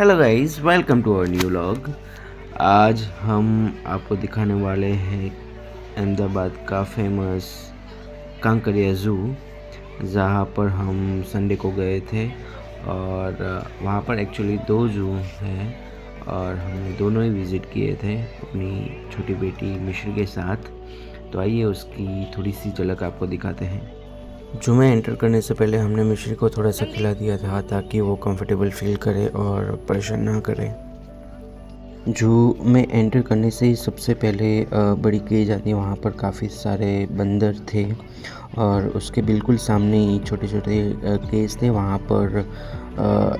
Hello guys, welcome to our new vlog. आज हम आपको दिखाने वाले हैं अहमदाबाद का फेमस कांकरिया ज़ू, जहाँ पर हम संडे को गए थे। और वहाँ पर एक्चुअली दो ज़ू हैं और हमने दोनों ही विज़िट किए थे अपनी छोटी बेटी मिश्री के साथ। तो आइए उसकी थोड़ी सी झलक आपको दिखाते हैं। जू में एंटर करने से पहले हमने मिश्री को थोड़ा सा खिला दिया था ताकि वो कंफर्टेबल फील करे और परेशान ना करे। जू में एंटर करने से ही सबसे पहले बड़ी केज आती है, वहाँ पर काफ़ी सारे बंदर थे और उसके बिल्कुल सामने ही छोटे छोटे केज थे। वहाँ पर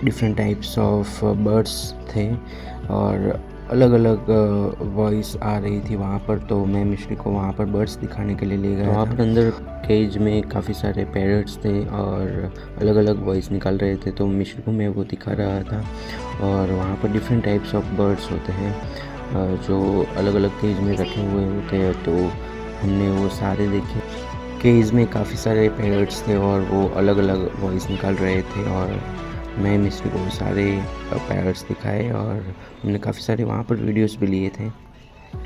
डिफरेंट टाइप्स ऑफ बर्ड्स थे और अलग अलग वॉइस आ रही थी वहाँ पर। तो मैं मिश्री को वहाँ पर बर्ड्स दिखाने के लिए ले गया। वहाँ पर अंदर केज में काफ़ी सारे पैरट्स थे और अलग अलग वॉइस निकाल रहे थे, तो मिश्री को मैं वो दिखा रहा था। और वहाँ पर डिफरेंट टाइप्स ऑफ बर्ड्स होते हैं जो अलग अलग केज में रखे हुए होते हैं, तो हमने वो सारे देखे। केज में काफ़ी सारे पैरट्स थे और वो अलग अलग वॉइस निकाल रहे थे और मैं मिश्री को सारे पैरट्स दिखाए और हमने काफ़ी सारे वहाँ पर वीडियोस भी लिए थे।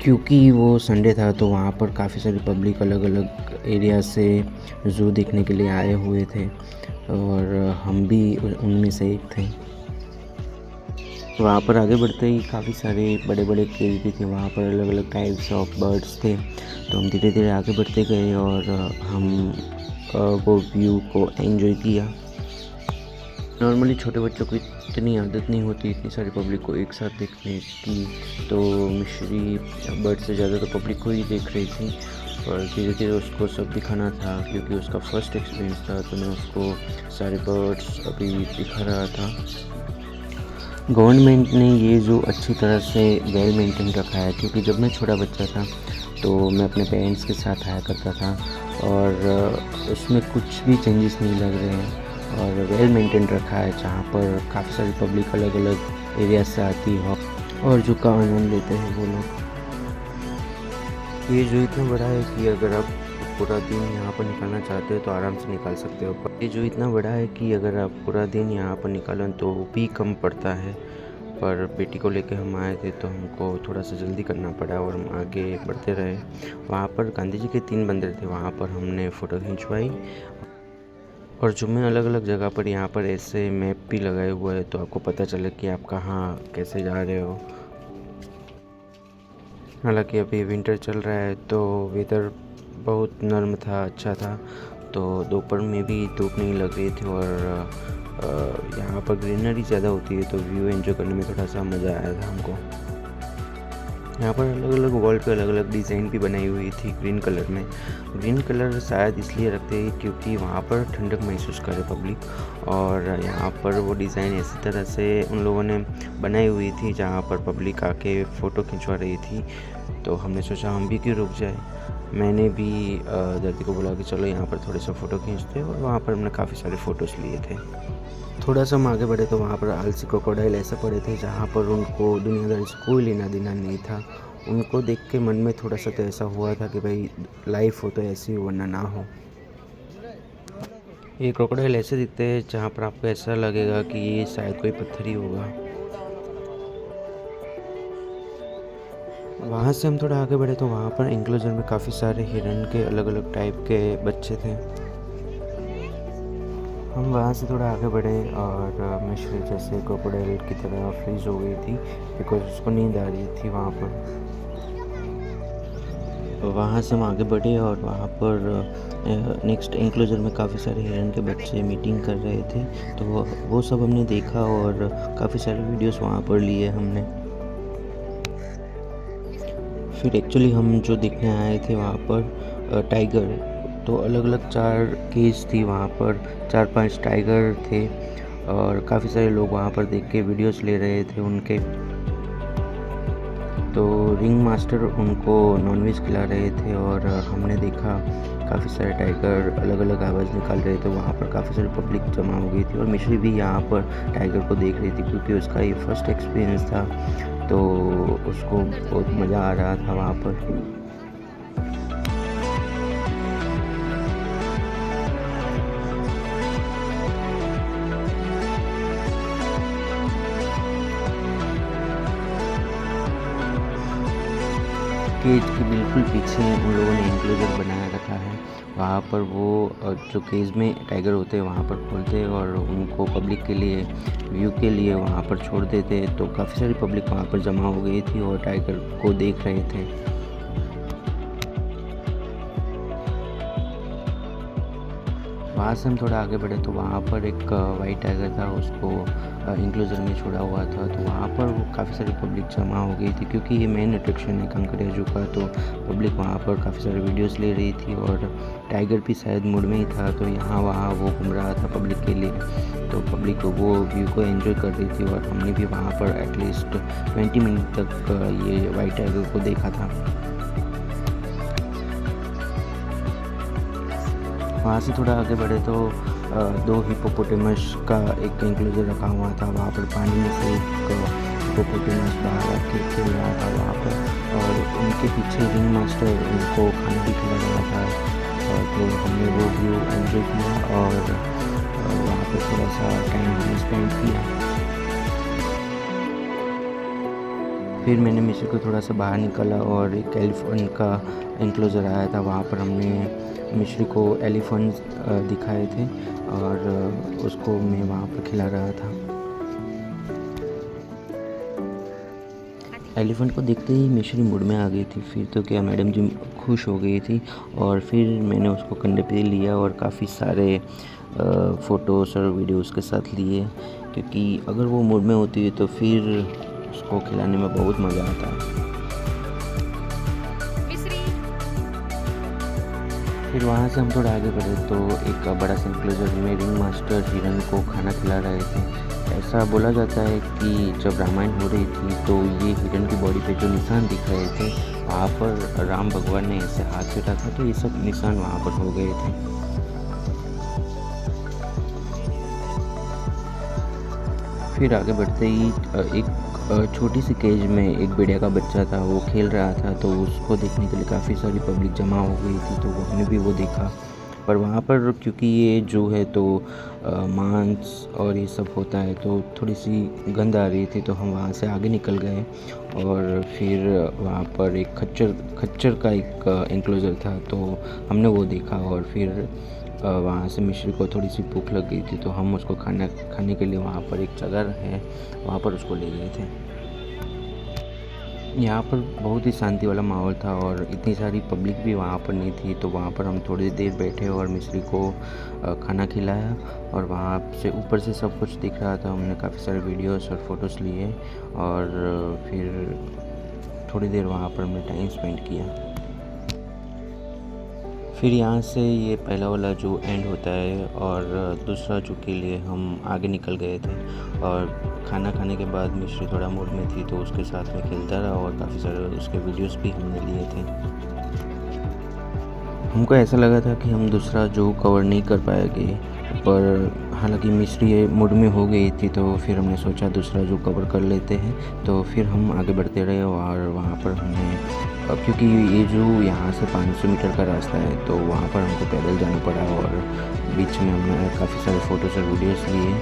क्योंकि वो संडे था तो वहाँ पर काफ़ी सारी पब्लिक अलग अलग एरिया से ज़ू देखने के लिए आए हुए थे और हम भी उनमें से एक थे। वहाँ पर आगे बढ़ते ही काफ़ी सारे बड़े बड़े केज भी थे, वहाँ पर अलग अलग टाइप्स ऑफ बर्ड्स थे। तो हम धीरे धीरे आगे बढ़ते गए और हम वो व्यू को एंजॉय किया। नॉर्मली छोटे बच्चों को इतनी आदत नहीं होती इतनी सारी पब्लिक को एक साथ देखने की, तो मिश्री बर्ड से ज़्यादा तो पब्लिक को ही देख रही थी। और धीरे धीरे उसको सब दिखाना था क्योंकि उसका फर्स्ट एक्सपीरियंस था, तो मैं उसको सारे बर्ड्स अभी दिखा रहा था। गवर्नमेंट ने ये ज़ू अच्छी तरह से वेल मेंटेन रखा है, क्योंकि जब मैं छोटा बच्चा था तो मैं अपने पेरेंट्स के साथ आया करता था और उसमें कुछ भी चेंजेस नहीं लग रहे हैं और वेल मेंटेन रखा है, जहाँ पर काफ़ी सारी पब्लिक अलग अलग एरिया से आती है और जो का आनंद लेते हैं वो लोग। ये जो इतना बड़ा है कि अगर आप पूरा दिन यहाँ पर निकालना चाहते हो तो आराम से निकाल सकते हो। पर ये जो इतना बड़ा है कि अगर आप पूरा दिन यहाँ पर निकालें तो भी कम पड़ता है। पर बेटी को लेकर हम आए थे तो हमको थोड़ा सा जल्दी करना पड़ा और हम आगे बढ़ते रहे। वहाँ पर गांधी जी के 3 मंदिर थे, वहाँ पर हमने फ़ोटो खिंचवाई। और जो मैं अलग अलग जगह पर यहाँ पर ऐसे मैप भी लगाए हुए हैं, तो आपको पता चले कि आप कहाँ कैसे जा रहे हो। हालांकि अभी विंटर चल रहा है तो वेदर बहुत नर्म था, अच्छा था, तो दोपहर में भी धूप नहीं लग रही थी और यहाँ पर ग्रीनरी ज़्यादा होती है तो व्यू एंजॉय करने में थोड़ा सा मज़ा आया था हमको। यहाँ पर अलग अलग वॉल पे अलग अलग डिज़ाइन भी बनाई हुई थी ग्रीन कलर में। ग्रीन कलर शायद इसलिए रखते हैं क्योंकि वहाँ पर ठंडक महसूस करे पब्लिक, और यहाँ पर वो डिज़ाइन ऐसी तरह से उन लोगों ने बनाई हुई थी जहाँ पर पब्लिक आके फ़ोटो खिंचवा रही थी। तो हमने सोचा हम भी क्यों रुक जाए। मैंने भी दर्दी को बोला कि चलो यहाँ पर थोड़े सा फ़ोटो खींचते हैं, और वहाँ पर हमने काफ़ी सारे फ़ोटोज़ लिए थे। थोड़ा सा हम आगे बढ़े तो वहाँ पर आलसी क्रोकोडाइल ऐसे पड़े थे जहाँ पर उनको दुनियादारी से कोई लेना देना नहीं था। उनको देख के मन में थोड़ा सा तो ऐसा हुआ था कि भाई लाइफ हो तो ऐसी हो वरना ना हो। ये क्रोकोडाइल ऐसे दिखते हैं जहाँ पर आपको ऐसा लगेगा कि ये शायद कोई पत्थर ही होगा। वहाँ से हम थोड़ा आगे बढ़े तो वहाँ पर एंक्लोजर में काफ़ी सारे हिरन के अलग अलग टाइप के बच्चे थे। हम वहाँ से थोड़ा आगे बढ़े और मिश्री जैसे क्रोकोडाइल की तरह फ्रीज हो गई थी बिकॉज उसको नींद आ रही थी वहाँ पर। वहाँ से हम आगे बढ़े और वहाँ पर नेक्स्ट एंक्लोजर में काफ़ी सारे हिरन के बच्चे मीटिंग कर रहे थे, तो वो सब हमने देखा और काफ़ी सारे वीडियोस वहाँ पर लिए हमने। फिर एक्चुअली हम जो देखने आए थे वहाँ पर टाइगर, तो अलग अलग 4 केज थी, वहाँ पर 4-5 टाइगर थे और काफ़ी सारे लोग वहाँ पर देख के वीडियोस ले रहे थे उनके। तो रिंग मास्टर उनको नॉनवेज खिला रहे थे और हमने देखा काफ़ी सारे टाइगर अलग अलग आवाज़ निकाल रहे थे। वहाँ पर काफ़ी सारी पब्लिक जमा हो गई थी और मिश्री भी यहाँ पर टाइगर को देख रही थी क्योंकि उसका ये फर्स्ट एक्सपीरियंस था, तो उसको बहुत मज़ा आ रहा था वहाँ पर। केज के बिल्कुल पीछे उन लोगों ने इंक्लोजर बनाया रखा है। वहाँ पर वो जो केज में टाइगर होते हैं वहाँ पर खोलते हैं और उनको पब्लिक के लिए व्यू के लिए वहाँ पर छोड़ देते हैं। तो काफ़ी सारी पब्लिक वहाँ पर जमा हो गई थी और टाइगर को देख रहे थे। वहाँ से हम थोड़ा आगे बढ़े तो वहाँ पर एक वाइट टाइगर था, उसको इंक्लोजर में छोड़ा हुआ था। तो वहाँ पर काफ़ी सारी पब्लिक जमा हो गई थी क्योंकि ये मेन अट्रैक्शन है कांकरिया जू का। तो पब्लिक वहाँ पर काफ़ी सारे वीडियोस ले रही थी और टाइगर भी शायद मूड में ही था, तो यहाँ वहाँ वो घूम रहा था पब्लिक के लिए। तो पब्लिक को वो व्यू को एंजॉय कर रही थी और हमने भी वहाँ पर एटलीस्ट 20 मिनट तक ये वाइट टाइगर को देखा था। वहाँ से थोड़ा आगे बढ़े तो 2 हिप्पोपोटेमस का एक इंक्लोजर रखा हुआ था। वहाँ पर पानी में से एक हिप्पोपोटेमस बाहर आके खेल रहा था वहाँ पर, और उनके पीछे रिंग मास्टर उनको खाना भी खिला रहा था। तो हमने वो व्यू एंजॉय किया और वहाँ पर थोड़ा सा टाइम हमने स्पेंड किया। फिर मैंने मिस्र को थोड़ा सा बाहर निकाला और एक एलिफेंट का इंक्लोजर आया था। वहाँ पर हमने मिश्री को एलिफेंट दिखाए थे और उसको मैं वहाँ पर खिला रहा था। एलिफेंट को देखते ही मिश्री मूड में आ गई थी। फिर तो क्या, मैडम जी खुश हो गई थी और फिर मैंने उसको कंधे पे लिया और काफ़ी सारे फ़ोटोज़ और वीडियोज़ के साथ लिए, क्योंकि अगर वो मूड में होती है तो फिर उसको खिलाने में बहुत मज़ा आता है। फिर वहाँ से हम थोड़ा आगे बढ़े तो एक बड़ा सा इंक्लोजर में रिंग मास्टर हिरन को खाना खिला रहे थे। ऐसा बोला जाता है कि जब रामायण हो रही थी तो ये हिरन की बॉडी पे जो निशान दिख रहे थे वहाँ पर राम भगवान ने ऐसे हाथ फेरा था, तो ये सब निशान वहाँ पर हो गए थे। फिर आगे बढ़ते ही एक छोटी सी केज में एक भेड़िया का बच्चा था, वो खेल रहा था। तो उसको देखने के लिए काफ़ी सारी पब्लिक जमा हो गई थी, तो हमने भी वो देखा। पर वहाँ पर क्योंकि ये जो है तो मांस और ये सब होता है, तो थोड़ी सी गंध आ रही थी, तो हम वहाँ से आगे निकल गए और फिर वहाँ पर एक खच्चर का एक इंक्लोजर था, तो हमने वो देखा। और फिर वहाँ से मिश्री को थोड़ी सी भूख लग गई थी, तो हम उसको खाने के लिए वहाँ पर एक जगह है वहाँ पर उसको ले गए थे। यहाँ पर बहुत ही शांति वाला माहौल था और इतनी सारी पब्लिक भी वहाँ पर नहीं थी, तो वहाँ पर हम थोड़ी देर बैठे और मिश्री को खाना खिलाया और वहाँ से ऊपर से सब कुछ दिख रहा था। हमने काफ़ी सारे वीडियोस और फ़ोटोज़ लिए और फिर थोड़ी देर वहाँ पर हमने टाइम स्पेंड किया। फिर यहाँ से ये पहला वाला जो एंड होता है और दूसरा जो के लिए हम आगे निकल गए थे। और खाना खाने के बाद मिश्री थोड़ा मूड में थी, तो उसके साथ में खेलता रहा और काफ़ी सारे उसके वीडियोस भी हमने लिए थे। हमको ऐसा लगा था कि हम दूसरा जो कवर नहीं कर पाएंगे, पर हालांकि मिश्री मूड में हो गई थी, तो फिर हमने सोचा दूसरा जो कवर कर लेते हैं। तो फिर हम आगे बढ़ते रहे और वहाँ पर हमने क्योंकि ये जो यहाँ से 500 मीटर का रास्ता है, तो वहाँ पर हमको पैदल जाना पड़ा और बीच में हमने काफ़ी सारे फ़ोटोज़ और वीडियोस लिए।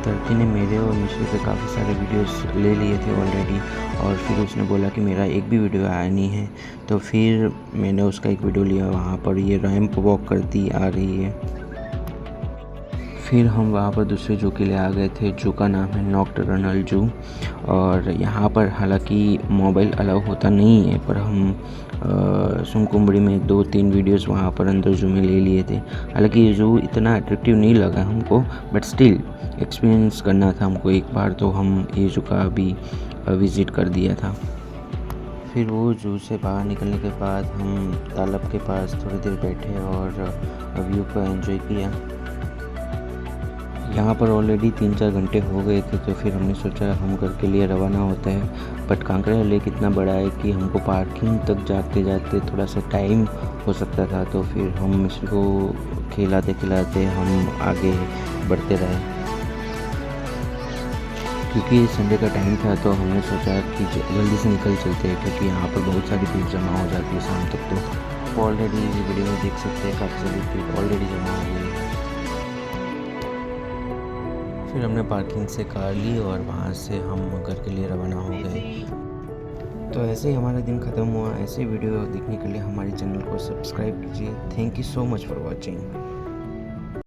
टर्की ने मेरे और मिश्री से काफ़ी सारे वीडियोस ले लिए थे ऑलरेडी, और फिर उसने बोला कि मेरा एक भी वीडियो आया नहीं है, तो फिर मैंने उसका एक वीडियो लिया। वहाँ पर ये रैंप वॉक करती आ रही है। फिर हम वहाँ पर दूसरे जू के लिए आ गए थे, जू का नाम है नॉक्टर्नल जू। और यहाँ पर हालांकि मोबाइल अलाउ होता नहीं है, पर हम सुमकुम्बड़ी में 2-3 वीडियोस वहाँ पर अंदर जू में ले लिए थे। हालांकि ये जू इतना अट्रैक्टिव नहीं लगा हमको, बट स्टिल एक्सपीरियंस करना था हमको एक बार, तो हम ये जू का भी विज़िट कर दिया था। फिर वो जू से बाहर निकलने के बाद हम तालाब के पास थोड़ी देर बैठे और व्यू को एंजॉय किया। यहाँ पर ऑलरेडी 3-4 घंटे हो गए थे, तो फिर हमने सोचा हम घर के लिए रवाना होते हैं। बट कांकरिया लेक इतना बड़ा है कि हमको पार्किंग तक जाते जाते थोड़ा सा टाइम हो सकता था, तो फिर हम मिश्री को खिलाते खिलाते हम आगे बढ़ते रहे। क्योंकि संडे का टाइम था, तो हमने सोचा कि जल्दी से निकल चलते हैं, क्योंकि यहाँ पर बहुत सारी भीड़ जमा हो जाती है शाम तक। तो ऑलरेडी वीडियो में देख सकते हैं काफ़ी सारी भीड़ ऑलरेडी जमा हो गई है। फिर हमने पार्किंग से कार ली और वहाँ से हम घर के लिए रवाना हो गए। तो ऐसे ही हमारा दिन ख़त्म हुआ। ऐसे वीडियो देखने के लिए हमारे चैनल को सब्सक्राइब कीजिए। Thank you so much for watching.